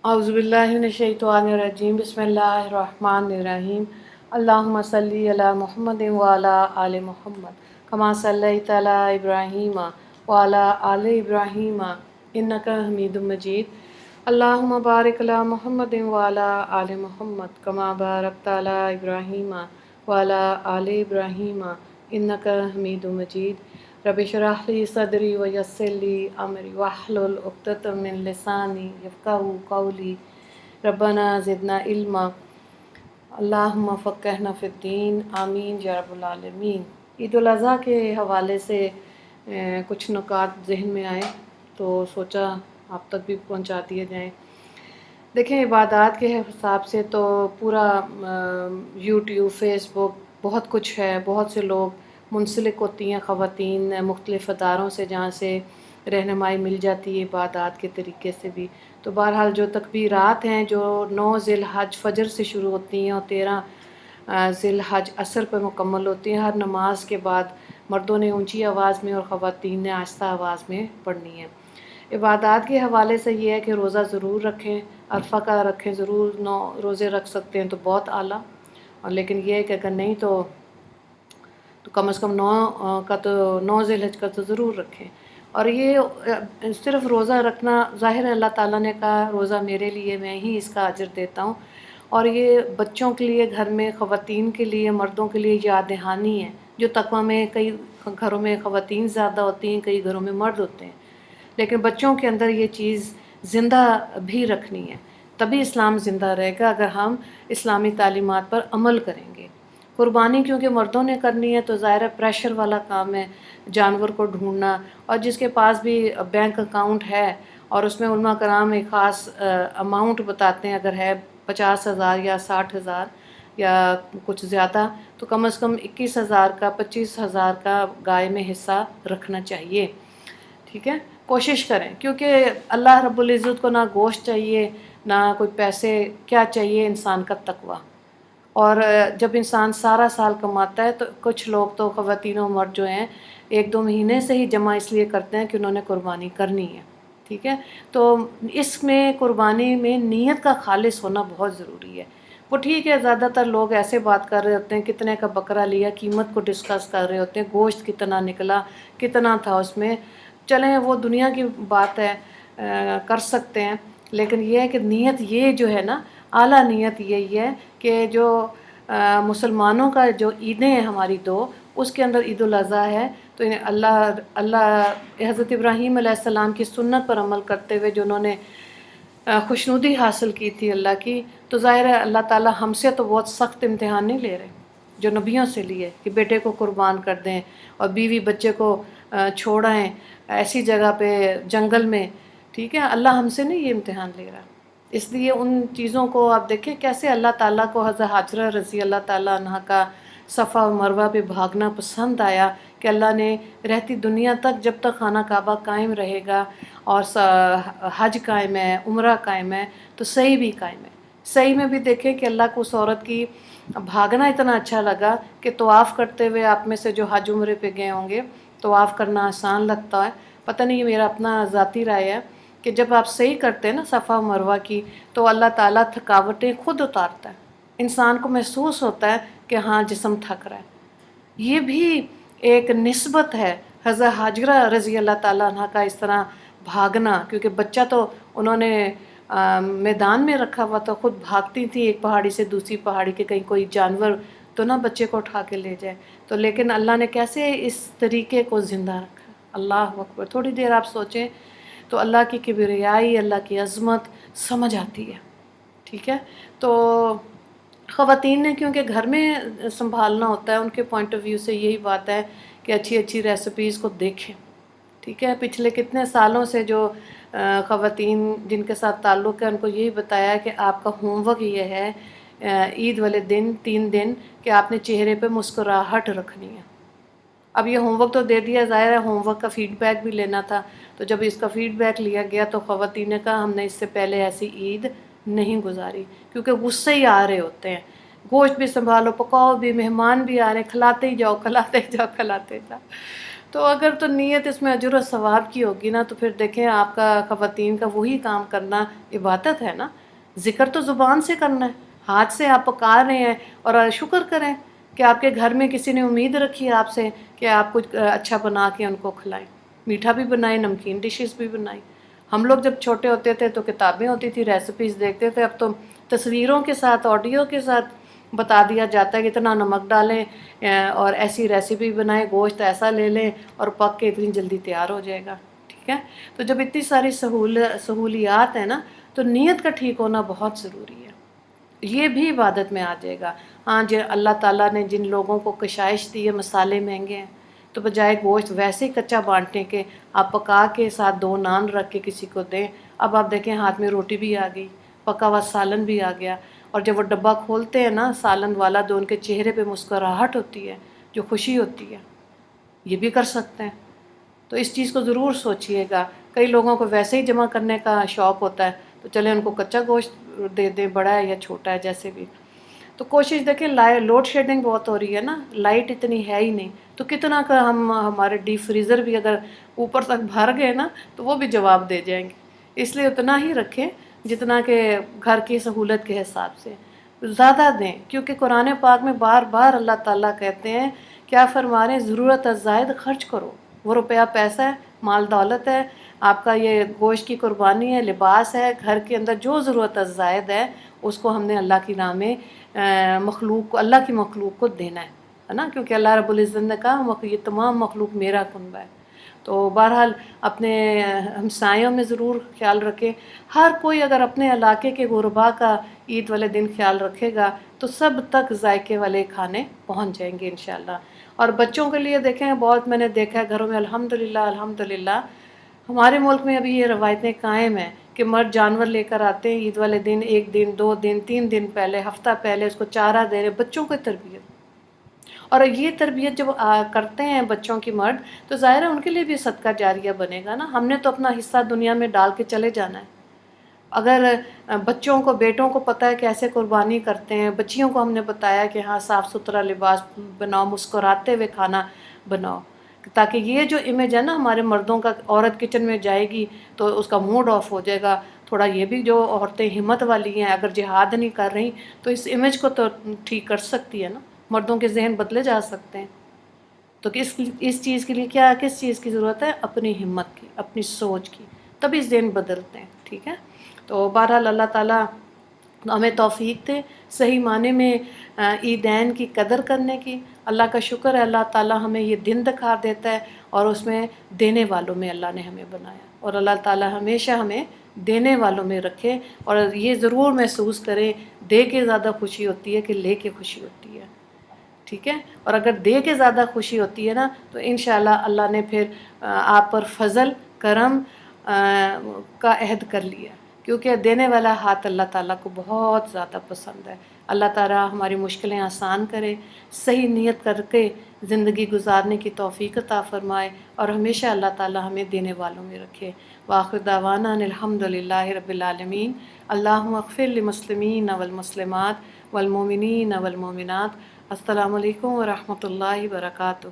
औज़ुबिल्लाहि मिनश्शैतानिर्रजीम बिस्मिल्लाहिर्रहमानिर्रहीम अल्लाहुम्मा सल्लि अला मुहम्मदिन व अला आलि मुहम्मद कमा सल्लैता अला इब्राहीम व अला आलि इब्राहीम इन्नका हमीदुम मजीद अल्लाहुम्मा बारिक अला मुहम्मदिन व अला आलि मुहम्मद कमा बारकता अला इब्राहीम व अला आलि इब्राहीम इन्नका हमीदुम मजीद रब्बि इश्रह ली सदरी व यस्सिर ली अमरी वहलुल उक़दतम मिन लिसानी यफ़क़हू क़ौली रब्बना ज़िदना इल्मा अल्लाहुम्मा फ़क़्हिना फ़िद्दीन आमीन या रब्बल आलमीन। ईद उल अज़हा के हवाले से कुछ नुकात ज़हन में आए तो सोचा आप तक भी पहुंचा दिए जाएं। देखें, इबादत के हिसाब से तो पूरा यूट्यूब, फेसबुक बहुत कुछ है। बहुत से लोग मुंसलिक होती हैं ख़वातीन मुख्तलिफ़ अदारों से, जहाँ से रहनुमाई मिल जाती है इबादत के तरीके से भी। तो बहरहाल जो तकबीरात हैं जो 9 ज़िलहज फ़जर से शुरू होती हैं और 13 ज़िलहज असर पर मुकम्मल होती हैं, हर नमाज के बाद मर्दों ने ऊंची आवाज़ में और ख़वातीन ने आहिस्ता आवाज़ में पढ़नी है। इबादत के हवाले से ये है कि रोज़ा ज़रूर रखें, अरफा का रखें ज़रूर। 9 रोज़े रख सकते हैं तो बहुत आला, और लेकिन ये है कि अगर नहीं तो कम से कम 9 ज़िलहज का तो ज़रूर रखें। और ये सिर्फ़ रोज़ा रखना, ज़ाहिर है अल्लाह ताला ने कहा रोज़ा मेरे लिए, मैं ही इसका अजर देता हूँ। और ये बच्चों के लिए, घर में ख़वातीन के लिए, मर्दों के लिए याद दहानी है। जो तक़वा में कई घरों में ख़वातीन ज़्यादा होती हैं, कई घरों में मर्द होते हैं, लेकिन बच्चों के अंदर ये चीज़ ज़िंदा भी रखनी है। तभी इस्लाम ज़िंदा रहेगा अगर हम इस्लामी तालीमात पर अमल करेंगे। कुर्बानी क्योंकि मर्दों ने करनी है तो ज़ाहिर है प्रेशर वाला काम है जानवर को ढूंढना। और जिसके पास भी बैंक अकाउंट है और उसमें उलमा कराम एक ख़ास अमाउंट बताते हैं, अगर है 50,000 या 60,000 या कुछ ज़्यादा, तो कम से कम 21,000 का, 25,000 का गाय में हिस्सा रखना चाहिए। ठीक है, कोशिश करें, क्योंकि अल्लाह रब्बुल इज़्ज़त को ना गोश्त चाहिए ना कोई पैसे, क्या चाहिए इंसान का तकवा। और जब इंसान सारा साल कमाता है तो कुछ लोग तो ख़वातीन और मर्द जो हैं 1-2 महीने से ही जमा इसलिए करते हैं कि उन्होंने कुर्बानी करनी है। ठीक है, तो इसमें कुर्बानी में नीयत का खालिस होना बहुत ज़रूरी है। वो ठीक है, ज़्यादातर लोग ऐसे बात कर रहे होते हैं, कितने का बकरा लिया, कीमत को डिस्कस कर रहे होते हैं, गोश्त कितना निकला, कितना था उसमें। चलें, वो दुनिया की बात है, कर सकते हैं, लेकिन ये है कि नीयत ये जो है ना, आला नीयत यही है कि जो मुसलमानों का जो ईदें हैं हमारी दो, उसके अंदर ईद उल अज़हा है, तो इन्हें अल्लाह हज़रत इब्राहीम अलैहिस्सलाम की सुन्नत पर अमल करते हुए जो उन्होंने खुशनुदी हासिल की थी अल्लाह की, तो ज़ाहिर है अल्लाह ताला हमसे तो बहुत सख्त इम्तिहान नहीं ले रहे जो नबियों से लिए कि बेटे को कुर्बान कर दें और बीवी बच्चे को छोड़ आएँ ऐसी जगह पे जंगल में। ठीक है, अल्लाह हमसे नहीं ये इम्तिहान ले रहा। इसलिए उन चीज़ों को आप देखें कैसे अल्लाह ताला को हज़रत हाजरा रज़ी अल्लाह ताला अन्हा का सफ़ा और मरवा पे भागना पसंद आया कि अल्लाह ने रहती दुनिया तक, जब तक खाना काबा कायम रहेगा और हज कायम है, उम्रा कायम है, तो सही भी कायम है। सही में भी देखें कि अल्लाह को उस औरत की भागना इतना अच्छा लगा कि तवाफ़ करते हुए, आप में से जो हज उम्रे पे गए होंगे, तवाफ़ करना आसान लगता है, पता नहीं, ये मेरा अपना ज़ाती राय है कि जब आप सही करते हैं ना सफ़ा मरवा की, तो अल्लाह ताला थकावटें खुद उतारता है। इंसान को महसूस होता है कि हाँ जिस्म थक रहा है। ये भी एक निस्बत है हज़रत हाजरा रज़ी अल्लाह ताला अन्हा का इस तरह भागना, क्योंकि बच्चा तो उन्होंने मैदान में रखा हुआ था, खुद भागती थी एक पहाड़ी से दूसरी पहाड़ी के, कहीं कोई जानवर तो ना बच्चे को उठा के ले जाए। तो लेकिन अल्लाह ने कैसे इस तरीके को ज़िंदा रखा। अल्लाह अकबर। थोड़ी देर आप सोचें तो अल्लाह की किबरियाई, अल्लाह की अज़मत समझ आती है। ठीक है, तो ख़वातीन ने क्योंकि घर में संभालना होता है, उनके पॉइंट ऑफ व्यू से यही बात है कि अच्छी अच्छी रेसिपीज़ को देखें। ठीक है, पिछले कितने सालों से जो ख़वातीन जिनके साथ ताल्लुक़ है उनको यही बताया कि आपका होमवर्क ये है ईद वाले दिन 3 दिन कि आपने चेहरे पे मुस्कुराहट रखनी है। अब ये होमवर्क तो दे दिया, ज़ाहिर है होमवर्क का फ़ीडबैक भी लेना था। तो जब इसका फ़ीडबैक लिया गया तो ख़वातीन ने कहा हमने इससे पहले ऐसी ईद नहीं गुजारी, क्योंकि गुस्से ही आ रहे होते हैं। गोश्त भी संभालो, पकाओ भी, मेहमान भी आ रहे हैं, खिलाते ही जाओ, खिलाते ही जाओ, खिलाते जाओ। تو اگر تو نیت اس میں اجر و ثواب کی ہوگی نا، تو پھر دیکھیں آپ کا خواتین کا وہی کام کرنا عبادت ہے نا. ذکر تو زبان سے کرنا ہے، ہاتھ سے آپ پکا رہے ہیں، اور شکر کریں کہ آپ کے گھر میں کسی نے امید رکھی ہے آپ سے کہ آپ کچھ اچھا بنا کے ان کو کھلائیں، میٹھا بھی بنائیں، نمکین ڈشز بھی بنائیں. ہم لوگ جب چھوٹے ہوتے تھے تو کتابیں ہوتی تھی، ریسیپیز دیکھتے تھے. اب تو تصویروں کے ساتھ، آڈیو کے ساتھ بتا دیا جاتا ہے کہ اتنا نمک ڈالیں اور ایسی ریسیپی بنائیں، گوشت ایسا لے لیں اور پک کے اتنی جلدی تیار ہو جائے گا. ٹھیک ہے، تو جب اتنی ساری سہولیات ہیں نا، تو نیت کا ٹھیک ہونا بہت ضروری ہے. یہ بھی عبادت میں آ جائے گا. ہاں جی، اللہ تعالیٰ نے جن لوگوں کو کشائش دی ہے، مسالے مہنگے ہیں، تو بجائے گوشت ویسے ہی کچا بانٹنے کے، آپ پکا کے ساتھ 2 نان رکھ کے کسی کو دیں. اب آپ دیکھیں ہاتھ میں روٹی بھی آ گئی، پکا ہوا سالن بھی آ گیا. اور جب وہ ڈبہ کھولتے ہیں نا سالن والا، تو ان کے چہرے پہ مسکراہٹ ہوتی ہے، جو خوشی ہوتی ہے. یہ بھی کر سکتے ہیں. تو اس چیز کو ضرور سوچئے گا. کئی لوگوں کو ویسے ہی جمع کرنے کا شوق ہوتا ہے، تو چلیں ان کو کچا گوشت دے دیں، بڑا ہے یا چھوٹا ہے جیسے بھی. تو کوشش دیکھیں، لوڈ شیڈنگ بہت ہو رہی ہے نا، لائٹ اتنی ہے ہی نہیں، تو کتنا کا ہمارے ڈیپ فریزر بھی اگر اوپر تک بھر گئے نا، تو وہ بھی جواب دے جائیں گے. اس لیے اتنا ہی رکھیں جتنا کہ گھر کی سہولت کے حساب سے. زیادہ دیں، کیونکہ قرآن پاک میں بار بار اللہ تعالیٰ کہتے ہیں، کیا فرما رہے ہیں، ضرورت از زائد خرچ کرو. وہ روپیہ پیسہ ہے، مال دولت ہے، آپ کا یہ گوشت کی قربانی ہے، لباس ہے، گھر کے اندر جو ضرورت از زائد ہے، اس کو ہم نے اللہ کی راہ میں مخلوق کو، اللہ کی مخلوق کو دینا ہے نا. کیونکہ اللہ رب العزت نے کہا یہ تمام مخلوق میرا کنبہ ہے. تو بہرحال اپنے ہمسایوں میں ضرور خیال رکھیں. ہر کوئی اگر اپنے علاقے کے غربا کا عید والے دن خیال رکھے گا، تو سب تک ذائقے والے کھانے پہنچ جائیں گے انشاءاللہ. اور بچوں کے لیے دیکھیں، بہت میں نے دیکھا ہے گھروں میں الحمدللہ ہمارے ملک میں ابھی یہ روایتیں قائم ہیں کہ مرد جانور لے کر آتے ہیں عید والے دن، 1 دن 2 دن 3 دن پہلے، ہفتہ پہلے اس کو چارہ دے رہے، بچوں کو تربیت. اور یہ تربیت جب کرتے ہیں بچوں کی مرد، تو ظاہر ہے ان کے لیے بھی صدقہ جاریہ بنے گا نا. ہم نے تو اپنا حصہ دنیا میں ڈال کے چلے جانا ہے. اگر بچوں کو، بیٹوں کو پتہ ہے کیسے قربانی کرتے ہیں، بچیوں کو ہم نے بتایا کہ ہاں صاف ستھرا لباس بناؤ، مسکراتے ہوئے کھانا بناؤ، تاکہ یہ جو امیج ہے نا ہمارے مردوں کا، عورت کچن میں جائے گی تو اس کا موڈ آف ہو جائے گا. تھوڑا یہ بھی جو عورتیں ہمت والی ہیں، اگر جہاد نہیں کر رہی تو اس امیج کو تو ٹھیک کر سکتی ہے نا. مردوں کے ذہن بدلے جا سکتے ہیں. تو اس چیز کے لیے کس چیز کی ضرورت ہے؟ اپنی ہمت کی، اپنی سوچ کی، تبھی ذہن بدلتے ہیں. ٹھیک ہے. تو بہرحال اللہ تعالیٰ ہمیں توفیق دے صحیح معنی میں عیدین کی قدر کرنے کی. اللہ کا شکر ہے، اللہ تعالیٰ ہمیں یہ دن دکھا دیتا ہے، اور اس میں دینے والوں میں اللہ نے ہمیں بنایا. اور اللہ تعالیٰ ہمیشہ ہمیں دینے والوں میں رکھے، اور یہ ضرور محسوس کریں، دے کے زیادہ خوشی ہوتی ہے کہ لے کے خوشی ہوتی ہے. ٹھیک ہے. اور اگر دے کے زیادہ خوشی ہوتی ہے نا، تو انشاءاللہ اللہ نے پھر آپ پر فضل کرم کا عہد کر لیا، کیونکہ دینے والا ہاتھ اللہ تعالیٰ کو بہت زیادہ پسند ہے. اللہ تعالیٰ ہماری مشکلیں آسان کرے، صحیح نیت کر کے زندگی گزارنے کی توفیق عطا فرمائے، اور ہمیشہ اللہ تعالیٰ ہمیں دینے والوں میں رکھے. وآخر دعوانا ان الحمدللہ رب العالمین. اللہم اغفر للمسلمین والمسلمات والمؤمنین والمؤمنات. السلام علیکم ورحمۃ اللہ وبرکاتہ.